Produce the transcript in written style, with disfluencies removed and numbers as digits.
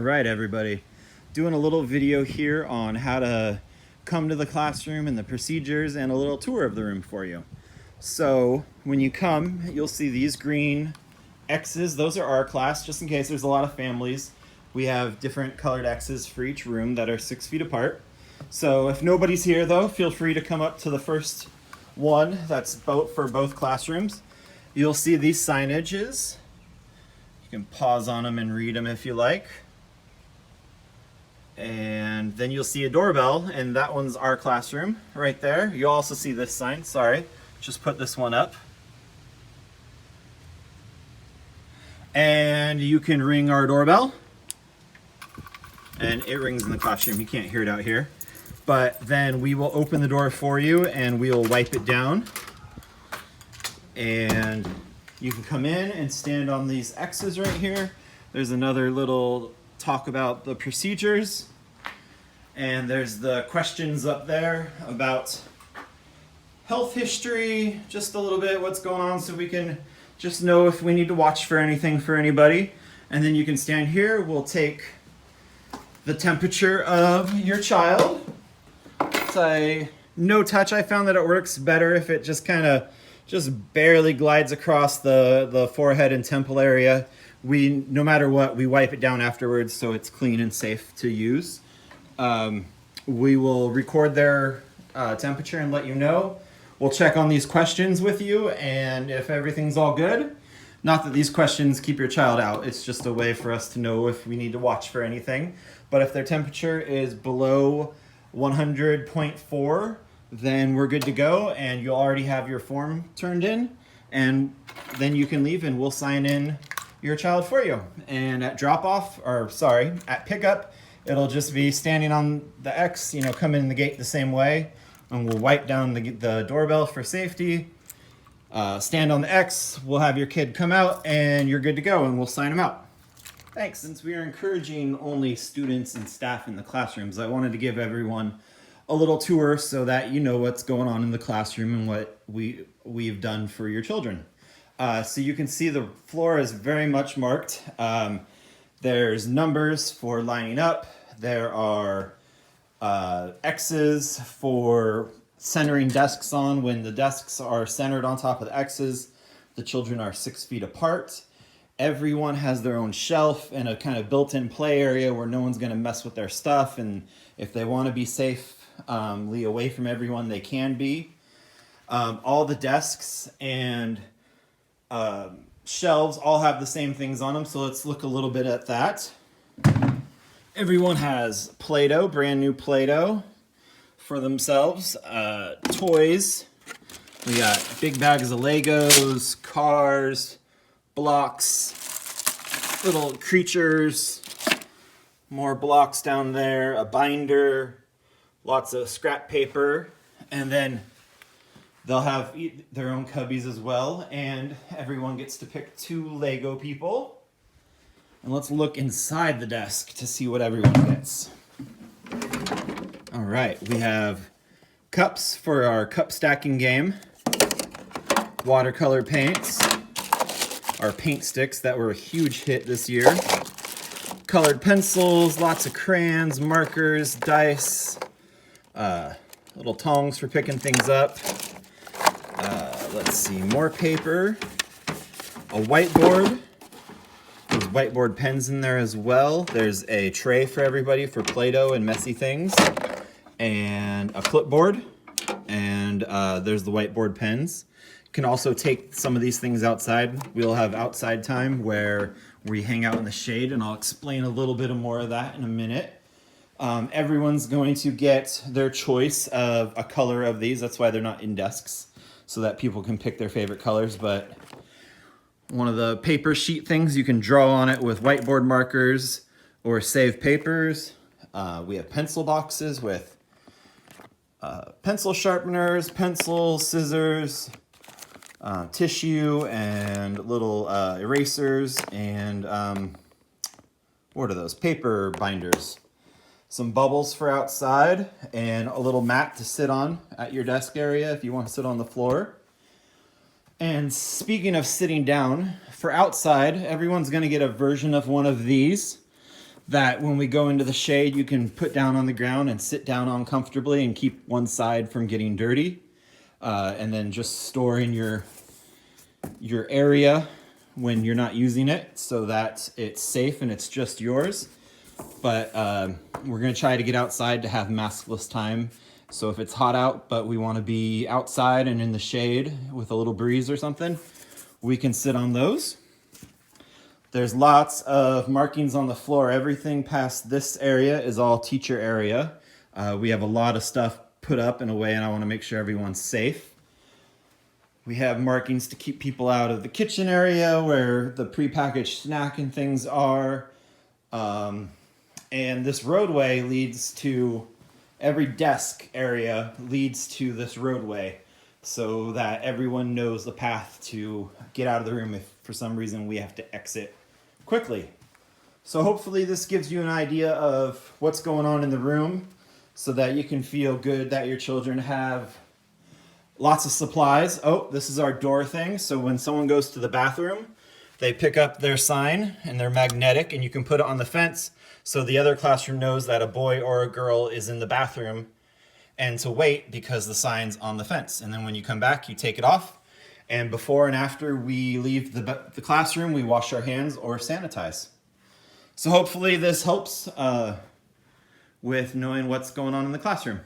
All right, everybody. Doing a little video here on how to come to the classroom and the procedures and a little tour of the room for you. So when you come, you'll see these green X's. Those are our class, just in case there's a lot of families. We have different colored X's for each room that are 6 feet apart. So if nobody's here though, feel free to come up to the first one that's for both classrooms. You'll see these signages. You can pause on them and read them if you like. And then you'll see a doorbell, and that one's our classroom right there. You'll also see this sign, sorry, just put this one up. And you can ring our doorbell. And it rings in the classroom, you can't hear it out here. But then we will open the door for you and we'll wipe it down. And you can come in and stand on these X's right here. There's another little talk about the procedures. And there's the questions up there about health history, just a little bit what's going on so we can just know if we need to watch for anything for anybody. And then you can stand here, we'll take the temperature of your child. It's a no touch. I found that it works better if it just kind of just barely glides across the forehead and temple area. No matter what, we wipe it down afterwards so it's clean and safe to use. We will record their temperature and let you know. We'll check on these questions with you, and if everything's all good, not that these questions keep your child out, it's just a way for us to know if we need to watch for anything. But if their temperature is below 100.4, then we're good to go, and you'll already have your form turned in, and then you can leave and we'll sign in your child for you. And at at pickup, it'll just be standing on the X, come in the gate the same way, and we'll wipe down the doorbell for safety. Stand on the X, we'll have your kid come out, and you're good to go, and we'll sign them out. Thanks. Since we are encouraging only students and staff in the classrooms, I wanted to give everyone a little tour so that you know what's going on in the classroom and what we've done for your children. So you can see the floor is very much marked. There's numbers for lining up. There are X's for centering desks on. When the desks are centered on top of the X's, the children are 6 feet apart. Everyone has their own shelf and a kind of built-in play area where no one's going to mess with their stuff. And if they want to be safely away from everyone, they can be. All the desks and shelves all have the same things on them, so let's look a little bit at that. Everyone has Play-Doh, brand new Play-Doh for themselves. Toys. We got big bags of Legos, cars, blocks, little creatures, more blocks down there, a binder, lots of scrap paper, and then they'll have their own cubbies as well, and everyone gets to pick 2 Lego people. And let's look inside the desk to see what everyone gets. All right, we have cups for our cup stacking game, watercolor paints, our paint sticks that were a huge hit this year, colored pencils, lots of crayons, markers, dice, little tongs for picking things up. Let's see, more paper, a whiteboard. There's whiteboard pens in there as well. There's a tray for everybody for Play-Doh and messy things, and a clipboard, and there's the whiteboard pens. You can also take some of these things outside. We'll have outside time where we hang out in the shade, and I'll explain a little bit more of that in a minute. Everyone's going to get their choice of a color of these. That's why they're not in desks, so that people can pick their favorite colors. But one of the paper sheet things, you can draw on it with whiteboard markers or save papers. We have pencil boxes with pencil sharpeners, pencils, scissors, tissue, and little erasers, and what are those? Paper binders. Some bubbles for outside, and a little mat to sit on at your desk area if you want to sit on the floor. And speaking of sitting down, for outside, everyone's going to get a version of one of these. that when we go into the shade, you can put down on the ground and sit down on comfortably and keep one side from getting dirty. And then just store in your area when you're not using it so that it's safe and it's just yours. But we're gonna try to get outside to have maskless time. So if it's hot out, but we wanna be outside and in the shade with a little breeze or something, we can sit on those. There's lots of markings on the floor. Everything past this area is all teacher area. We have a lot of stuff put up in a way, and I wanna make sure everyone's safe. We have markings to keep people out of the kitchen area where the prepackaged snack and things are. And this roadway leads to, every desk area leads to this roadway so that everyone knows the path to get out of the room if for some reason we have to exit quickly. So hopefully this gives you an idea of what's going on in the room so that you can feel good that your children have lots of supplies. Oh, this is our door thing. So when someone goes to the bathroom, they pick up their sign and they're magnetic and you can put it on the fence so the other classroom knows that a boy or a girl is in the bathroom and to wait because the sign's on the fence. And then when you come back, you take it off. And before and after we leave the classroom, we wash our hands or sanitize. So hopefully this helps with knowing what's going on in the classroom.